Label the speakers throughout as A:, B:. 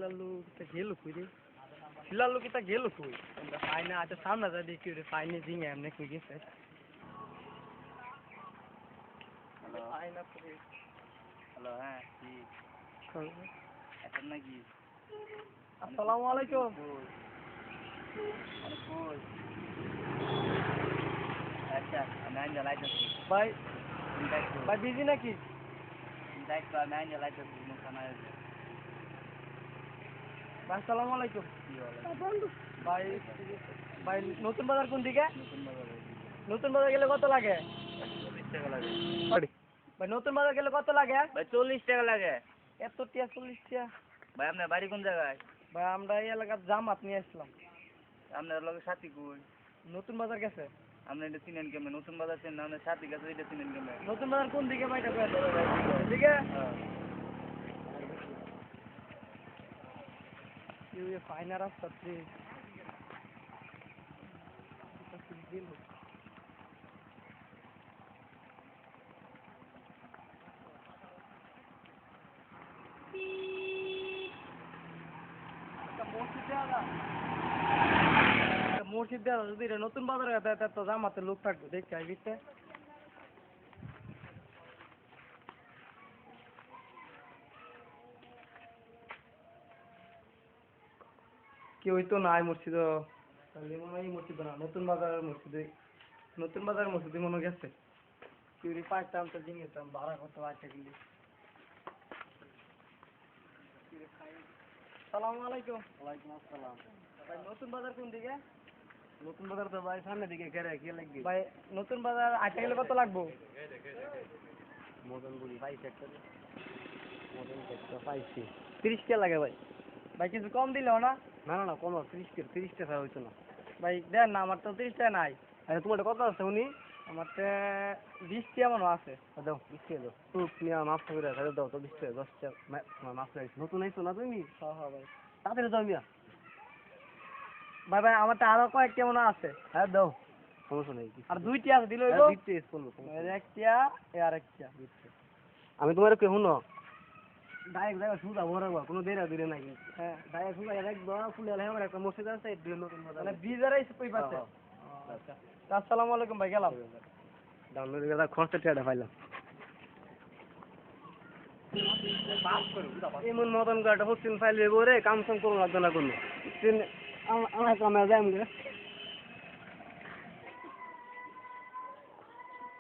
A: শিলালু কিতা গেল কই রে শিলালু কিতা গেল কই ফাইনা আচ্ছা সামনে যা দেখি রে ফাইনে জিঙে এমনি কই গেছে হ্যালো ফাইনা কই হ্যালো হ্যাঁ কি এখন নাকি আসসালামু আলাইকুম আচ্ছা আমি জ্বালাইতেছি ভাই ভাই বিজি নাকি দায়িত্ব আমি জ্বালাইতেছি মুখানা ভাই আসসালামু আলাইকুম ভাই ভাই নতুন বাজার কোন দিকে নতুন বাজার গেলে কত লাগে 40 টাকা লাগে ভাই নতুন বাজার গেলে কত লাগে ভাই 40 টাকা লাগে এত টিয়া 40 টাকা ভাই আপনার বাড়ি কোন জায়গায় ভাই আমরা এই এলাকার জামাত নিয়ে আসলাম আপনার লগে সাথী কই নতুন বাজার গেছে আপনি এটা চিনেন কেমন নতুন বাজার চেনেন আপনার সাথী গেছে এটা চিনেন কেমন নতুন বাজার কোন দিকে ভাই এটা দিকে ये फाइनर ऑफ सत्रे মসজিদ যদি নতুন বাজার তো জামাতে লোক থাকবে দেখতে আইবিতে কেউ তো নাই মসজিদ তাহলে মনে হয় মসজিদ না নতুন বাজার মসজিদে মনে গেছে কেউ পাইতাম তো দিন যেতাম ভাড়া করতে পারছে কিন্তু সালামু আলাইকুম ওয়ালাইকুম আসসালাম ভাই নতুন বাজার কোন দিকে নতুন বাজার তো ভাই সামনে দিকে ঘেরে কি লাগবে ভাই নতুন বাজার আইতে গেলে কত লাগবে মদনপুরি ভাই সেক্টর মদন সেক্টর পাইছি 30 টাকা লাগে ভাই ভাই কিছু কম দিলেও না না না কম 30 টাকা হইতো না ভাই দেন না আমার তো 30 টাকা নাই আচ্ছা তোমার কত আছে উনি আমার 20 টাকা মনে আছে দাও 20 টাকা দাও তুমি মাফ করে দাও তো 20 টাকা 10 টাকা মাফ করে নতুন আইছো না তুমি হ্যাঁ হ্যাঁ ভাই তাড়াতাড়ি দাও মিয়া ভাই ভাই আমারটা আরো কয়েকটা মনে আছে হ্যাঁ দাও সমস্যা নেই আর দুইটা আছে দিলে হইবো দুইটা বলবো একটা আর একটা আমি তোমার কে শুনো ডাইরেক্ট জায়গা সুদা বরাবর কোনো দেরা দিলে নাই হ্যাঁ ডাইরেক্ট সুদা একদম ফুলে আলে আমার একটা মসজিদ আছে দুই নতুন বাজার মানে বিজার আইছে কই পাচ্ছে আচ্ছা আসসালামু আলাইকুম ভাই গেলাম ডাউনলোড করে খরচ টাকা পাইলাম এমন মতন গাড়িটা হোস্টেল ফাইল দেবো রে কাম সাম করুন লাগবে না কোনো আমার কামে যাই আমি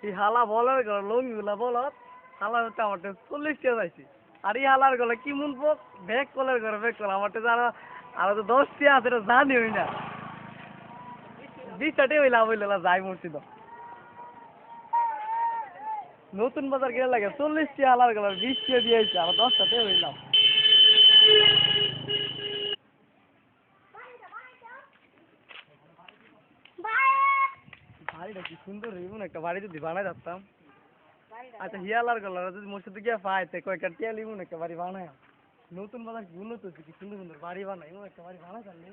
A: এই হালা বলার ঘর লঙ্গিগুলা বলত হালা হচ্ছে আমার 40 টাকা যাইছি আর এই হালার গলা কি মন পোক ব্যাগ কলার ঘরে ব্যাগ কলা আমার আরো তো 10 টাকা আছে জানি হই না 20 টাকা হইলা বইলা যাই মসজিদ নতুন বাজার গেলে লাগে 40 টাকা হালার গলা 20 টাকা দিয়েছে আর 10 টাকা হইলাম বাড়িটা কি সুন্দর এমন একটা বাড়ি যদি বানাই যাতাম আচ্ছা হিয়ালার গলার যদি মসজিদে গিয়ে পাই তো কয়েকটা টিয়াল এমন একটা বাড়ি বানায় নতুন বাজার কি উন্নত হচ্ছে কি সুন্দর সুন্দর বাড়ি বানায় এমন একটা বাড়ি বানাই জানলে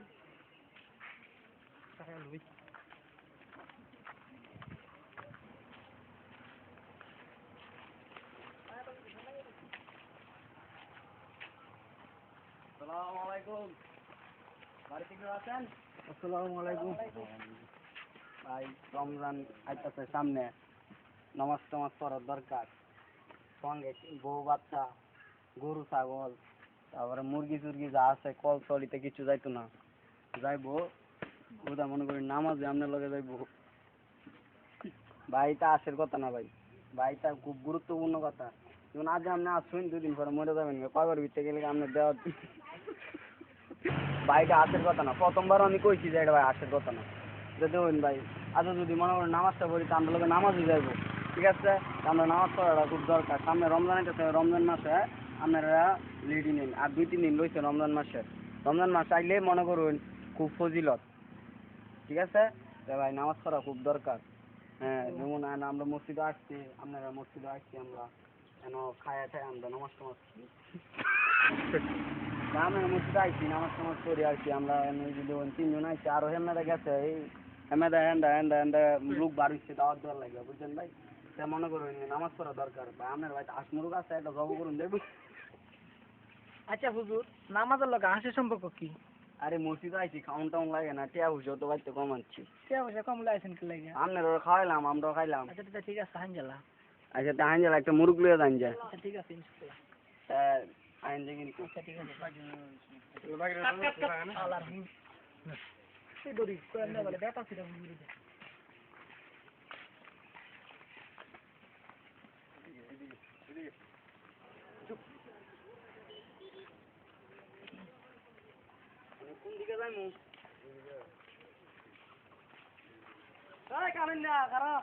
A: আসসালামু আলাইকুম বাড়িতে কেউ আছেন আসসালামু আলাইকুম ভাই রমজান আইতাছে সামনে নামাজ টামাজ পড়ার দরকার সঙ্গে বউ বাচ্চা গরু ছাগল তারপরে মুরগি টুরগি যা আছে কল তলিতে কিছু যাইতো না যাইবো ওটা মনে করি নামাজে আপনার লগে যাইবো ভাইটা আসের কথা না ভাই ভাইটা খুব গুরুত্বপূর্ণ কথা যেমন আজ আপনি আসুন 2 দিন পরে মরে যাবেন কয়বার ভিতরে গেলে আপনার দেওয়া ভাইটা আসের কথা না প্রথমবার আমি কইছি যে এটা ভাই আসের কথা না দেখুন ভাই আচ্ছা যদি মনে করেন নামাজটা পড়ি তো আমরা লোকে নামাজে যাইবো ঠিক আছে আমরা নামাজ পড়াটা খুব দরকার সামনে রমজান এটা রমজান মাসে আপনারা লিডি নিন আর 2-3 দিন রয়েছে রমজান মাস আইলে মনে করুন খুব ফজিলত ঠিক আছে ভাই নামাজ পড়া খুব দরকার হ্যাঁ যেমন আমরা মসজিদে আসছি আপনারা মসজিদে আসছি আমরা কেন খায়া আমরা নামাজ টামাজ আমরা মসজিদে আসছি নামাজ টামাজ করি আসছি আমরা 3 জন আসছি আরো হেমেদা গেছে এই হেমেদা এন্ডা লোক বার হচ্ছে দাওয়াত দেওয়ার লাগবে বুঝছেন ভাই তা মনে করুন নামাজ পড়া দরকার ভাই আপনার ভাই আসমুরুক আছে একটা জব করুন দেখবো আচ্ছা হুজুর, নামাজের লগে হাঁসের সম্পর্ক কি?
B: আরে মসজিদ আইছি খাউন টাউন লাগে না টিয়া বুঝো তো বাড়িতে কম আনছি
A: টিয়া পয়সা কম লাইছেন কি লাগে?
B: আপনার ওরা খাওয়াইলাম আমরাও খাইলাম
A: আচ্ছা ঠিক আছে হাঞ্জালা।
B: আচ্ছা তা আইন একটা মুরগ লিয়ে যান যায়
A: আচ্ছা ঠিক আছে ইনশাআল্লাহ।
B: আইন যে কিন্তু
A: আচ্ছা ঠিক আছে। আল্লাহর হুম। এই দড়ি কই না বলে ব্যাটা ছিল হুজুর।
B: কোন দিকে যাইমু
A: এই কামেন না কারা?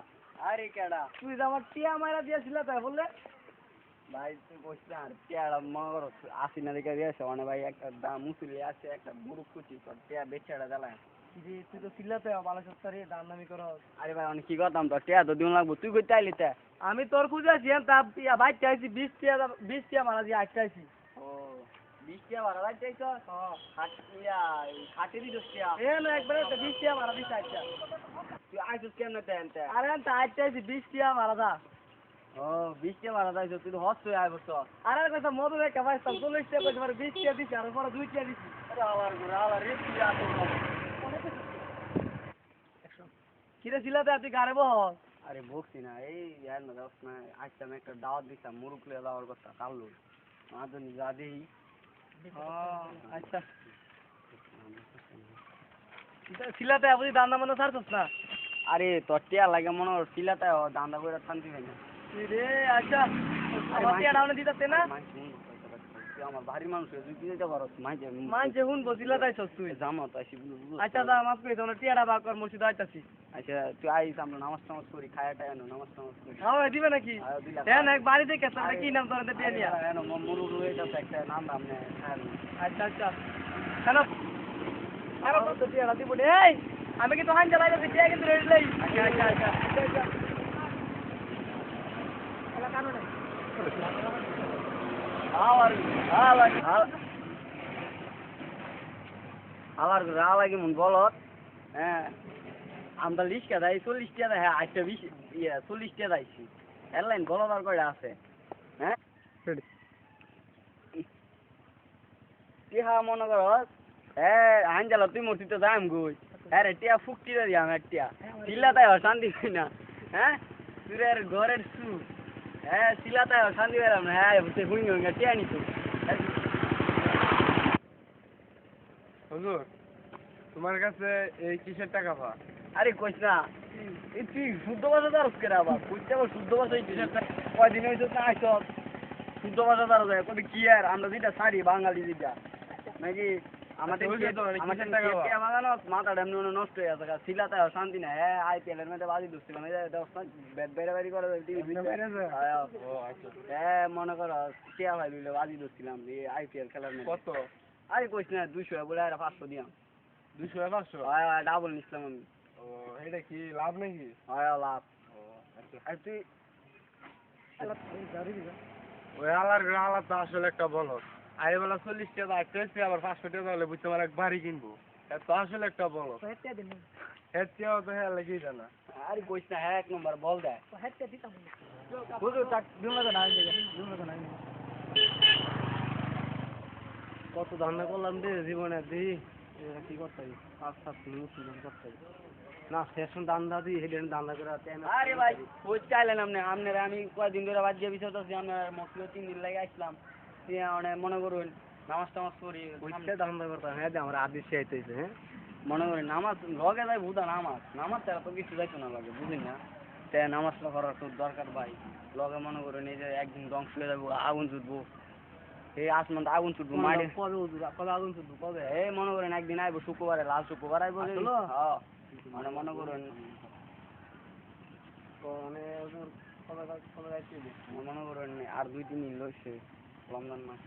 B: আরে কেডা
A: তুই যে আমার টিয়া মাইরা দিয়েছিল তাই বললে?
B: ভাই তুই কইছিস আর টিয়াড়া মগর আসি না দেখে দিয়েছে মানে ভাই একটা দাম মুসুলি আছে একটা মুরগ কুচি টিয়া বেচাড়া জ্বালায়
A: যে তুই তো সিলাতে ভালো সস্তারে দাম দামি করো।
B: আরে ভাই অনেক কি করতাম তো টিয়া তো দিন লাগবো তুই কই চাইলি তে
A: আমি তোর খুঁজেছি তা টিয়া বাইক চাইছি 20 টিয়া মারা দিয়ে আটকাইছি।
B: ও 20 টিয়া ভাড়া ভাই চাইছো খাটি দিছিস টিয়া
A: এ না একবারে 20 টিয়া মারা দিছে আচ্ছা।
B: তুই আইছিস কেন তে
A: আরে আমি তো আটকাইছি 20 টিয়া মারা দা।
B: ও 20 টিয়া ভাড়া চাইছো তুই তো হস তুই আইবস
A: আরে কথা মধু রেখা ভাই সব 40 টিয়া কইছে মানে 20 টিয়া দিছে আর পরে 2 টিয়া দিছি।
B: আরে আবার ঘুরে আবার রে তুই আসো
A: কিরে সিলাতে তুই গারে বস।
B: আরে বকছি না এই ইয়ার না দশ না আজকে আমি একটা দাওয়াত দিতাম মুরগ লিয়ে যাওয়ার কথা কাল্লু মাদনি যা দেই
A: আচ্ছা সিলাতে আপনি দান্দা মনে ছাড়ছস না?
B: আরে তোর টিয়া লাগে মনে হয় সিলাতে দান্দা করে শান্তি হয় না
A: রে আচ্ছা আমার টিয়া ডাউনে দিতাছে না?
B: তুই আমার বাড়ির মানুষ তুই কি যেতে পারো
A: মানছে হুন বসিলাতে আইছস তুই।
B: জামা তো আসি
A: আচ্ছা দা মাফ করে দাও টিয়াটা বার কর মসজিদে আইতাছি।
B: আচ্ছা তুই আইস আমরা নামাজ টামাজ করি খায়া টায়া নামাজ টামাজ করি
A: হ্যাঁ দিবে নাকি? হ্যাঁ এক বাড়ি থেকে তাহলে কি নাম তোর টিয়া নিয়া?
B: মুরগ রয়েছে একটা নাম দাম নেই
A: আচ্ছা আচ্ছা কেন আরে তো টিয়াটা দিব এই আমি কিন্তু হান জ্বালাইছি টিয়া কিন্তু রেডি লই। আচ্ছা আচ্ছা আচ্ছা এলা কানো নাই
B: আবার রালাগে মন বলত হ্যাঁ আমরা 40 টা দেয় 40 টা দেয় হ্যাঁ আজকে 20 40 টা দেয়ছি এয়ারলাইন বলদ আর কয়টা আছে হ্যাঁ টিহা মনে কর হ্যাঁ আঞ্জালা তুই মসজিদে যাইম গই হ্যাঁ রে টিয়া ফুকটি দিয়া আমি টিয়া সিলাতায় শান্তি পাই না হ্যাঁ তুই রে ঘরের সু হ্যাঁ সিলাতায় শান্তি পেলাম না হ্যাঁ হুইং হুইং টিয়া নিতো
C: হুজুর তোমার কাছে এই কিসের টাকা পা
B: আরে কইস না এই তুই শুদ্ধ ভাষা দারস করে আবার কইতে আবার শুদ্ধ ভাষা কয়দিন হয়েছে না আইস শুদ্ধ ভাষা দারস কবি কি আর আমরা যেটা সারি বাঙালি যেটা নাকি আমাদের মাথাটা এমনি নষ্ট হয়ে গেছে সিলাতে শান্তি নাই হ্যাঁ IPL এর মধ্যে বাজি ধরছিল ব্যাট বাইরে বাইরে করে হ্যাঁ মনে করো টিয়া ভাই লইলে বাজি ধরছিলাম IPL খেলার মধ্যে
C: কত
B: আরে কইস না 200 বলে আর 500 দিয়াম
C: 200 500
B: ডাবল নিছিলাম আমি
C: ও এটা কি লাভ নাকি
B: লাভ
C: ও আচ্ছা
B: আর তুই
C: ওই আলার আলার তো আসলে একটা বলো আই বেলা 40 টাকা আইতেছি আবার 500 টাকা হলে বুঝতে পারে এক বাড়ি কিনবো এত আসলে একটা বলো হেঁটেও তো হ্যাঁ লেগেই জানা
B: আরে কইস না হ্যাঁ এক নম্বর বল দেয়
A: কত ধান্দা করলাম রে জীবনে দি কি করতে করতে না শেষ দান্দা দিই হেডেন দান্দা করে
B: আরে ভাই ওই চাইলেন আপনারা আমি কয়েকদিন ধরে বাদ দিয়ে বিষয় আছি আপনার মসজিদে 3 দিন লাগে আসলাম মানে মনে করুন নামাজ টামাজ করি
A: দান্দা করতাম হ্যাঁ আমার আদেশ আইতেছে হ্যাঁ
B: মনে করি নামাজ লগে যাই বুধা নামাজ ছাড়া তো কিছু যাইতো না লাগে বুঝলি না তে নামাজ করার তো দরকার ভাই লগে মনে করুন এই যে একদিন ধ্বংস হয়ে যাবো আগুন ছুটবো এই আসমান আগুন ছুটবো মাঠে
A: কবে আগুন ছুটবো কবে
B: এই মনে করেন একদিন আইবো শুক্রবারে লাল শুক্রবার আইবো মানে মনে করুন মনে করেন আর 2-3 দিন লইছে রমজান মাস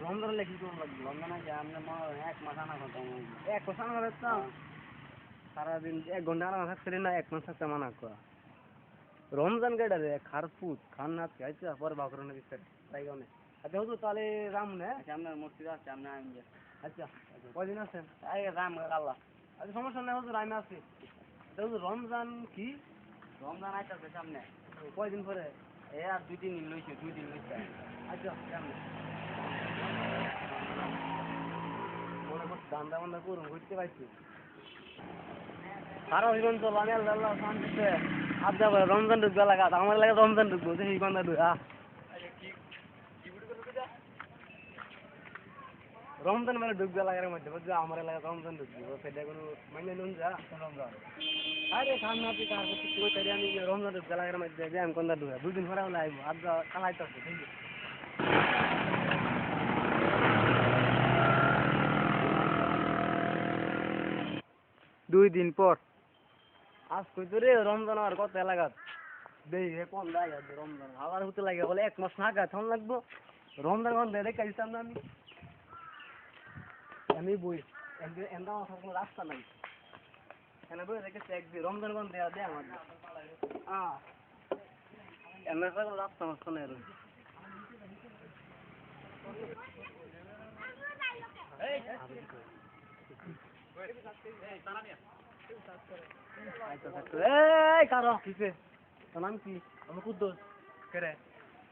A: রমজান লেখি কোন লাগবে
B: রমজান আছে আপনি মনে করেন 1 মাস আনা খতম
A: এক মাস আনা হবে না সারাদিন 1 ঘন্টা আনা থাকতে না 1 মাস থাকতে মানা করা রমজান কেটে রে খারফুট খান না খাইছে পরে বাকরনে দিছে তাই গানে আচ্ছা হুজুর তাহলে রাম না
B: আপনার মসজিদ আছে আপনি আইন
A: আচ্ছা কয়দিন আছেন
B: এই রাম আল্লাহ
A: আচ্ছা সমস্যা নেই হুজুর আমি আছি হুজুর রমজান কি
B: রমজান আইতাছে সামনে
A: কয়দিন পরে
B: আর 2-3 দিন লইছে 2 দিন লইছে
A: আচ্ছা কেমন বান্দা বান্দা করুন ঘুরতে পারছি সারা জীবন চলো আমি আল্লাহ শান্তিতে আজ যাবো রমজান ঢুকবে এলাকা আমার এলাকা রমজান ঢুকবো সেই বান্দা ঢুকা রমজান মানে ঢুকবে এলাকার মধ্যে বুঝছো আমার এলাকা রমজান ঢুকবি সেটা কোনো মানে নুন যা রমজান আরে সামনে আপনি কার করতে কই তাই আমি রমজান ঢুকবে এলাকার মধ্যে যে আমি কোনটা ঢুকা দুদিন পরে হলে আইবো আজ কালাইতে আছে ঠিক আছে 2 দিন পর আজ কই তো রে রমজান আর কত এলাকা দেই হে কোন জায়গা রমজান আবার হতে লাগে বলে 1 মাস না গা থন লাগবো রমজান কোন দেই কাইতাম না আমি বই এন্ডা আমার কোনো রাস্তা নাই এনে বই দেখে চেক দি রমজান কোন দেয়া দে আমার এনে কোনো রাস্তা মাস কোন এর এই কারো কিসে তোর নাম কি আমি কুদ্দুস কেরে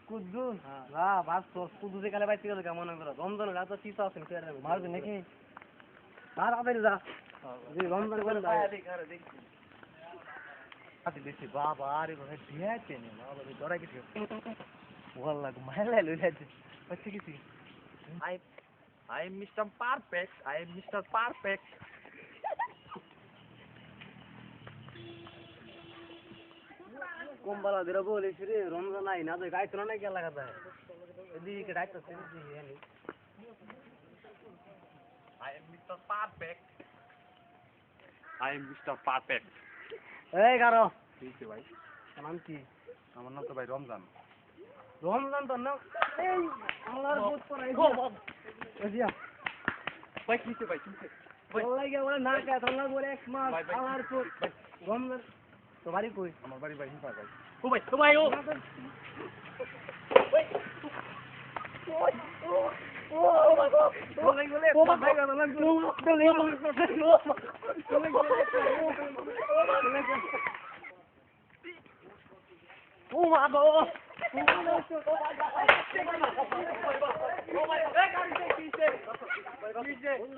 A: কুদ্দুস হ্যাঁ বাস তো কুদ্দুসে কালে বাইতে গেল কেমন করে রমজান রাত তো চিতা আছে কেরে মারবে নাকি আর আবার যা যে রমজান করে দাও দেখি আতে বেশি বাবা আরে ভাই দিয়াছে না বাবা দড়াই কিছু ওয়াল্লাহ মাইলা লইছে হচ্ছে কিছু I am Mr. Perfect. I am Mr. Perfect. কোম্পালা দিরা বলিস রে রমজান আই না তো গাইতো না কি লাগাতা এদিকে গাইতো সেদিকে হেনি I am Mr. Perfect. I am Mr. Perfect. এই গারো কিছে ভাই নাম কি আমার নাম তো ভাই রমজান রমজান তো না এই আল্লাহর বুত পড়াই ওজিয়া ভাই কিছে ভাই কিছে ভাই লাগে বলে না কা তোমরা বলে 1 মাস আল্লাহর পুত রমজান তো বাড়ি কই আমার বাড়ি ভাই হিফা ভাই ও ভাই ও ওই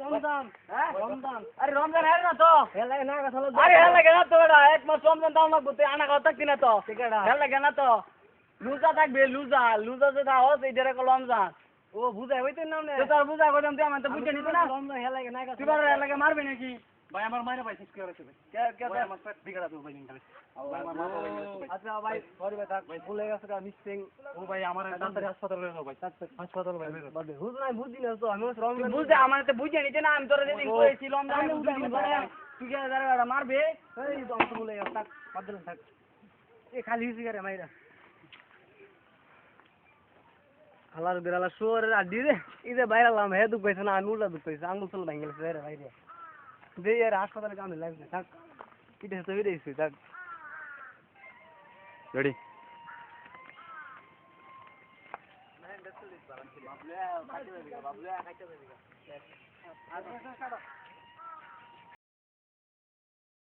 A: রমজান আরে রমজান আরে না তো হেলা না কথা আরে হেলা কেন তো বেটা 1 মাস রমজান দাও না বলতে আনা কথা থাকতি না তো হেলা কেন তো লুজা থাকবে লুজা যে দাও সেইটারে রমজান ও বুঝাই হইতে নাম না তো তার বুঝা কইতাম তুই আমার তো বুঝে নিত না রমজান হেলা না কথা তুই বারে হেলা মারবে নাকি ভাই আমার মাইরা ভাই শেষ করে আছে ভাই কে ভাই আমার পেট বিগড়া তো ভাই নিকালে আচ্ছা ভাই সরি ভাই থাক ভাই ভুলে গেছে কা মিসিং ও ভাই আমার তাড়াতাড়ি হাসপাতালে যাও ভাই হাসপাতাল ভাই বুঝ নাই বুঝি না তো আমি রমজান বুঝে আমার তো বুঝে নিতে না আমি তোরে যেদিন কইছি রমজান তুই কে দাঁড়া মারবে এই তো আমি তো ভুলে গেছি থাক বাদ দিলাম থাক এ খালি হইছে রে মাইরা আল্লাহর বিরালা শুয়ারের আড্ডি রে এই যে বাইরে আলাম হে দুঃখ পাইছে না আমি উল্টা দুঃখ পাইছে আঙ্গুল চল ভাঙ গেছে রে ভাই রে দে यार হাসপাতালে কামে লাগছে থাক কিটা তো বিদেইছে থাক রেডি বাবলু কাটে দিগা বাবলু কাটে দিগা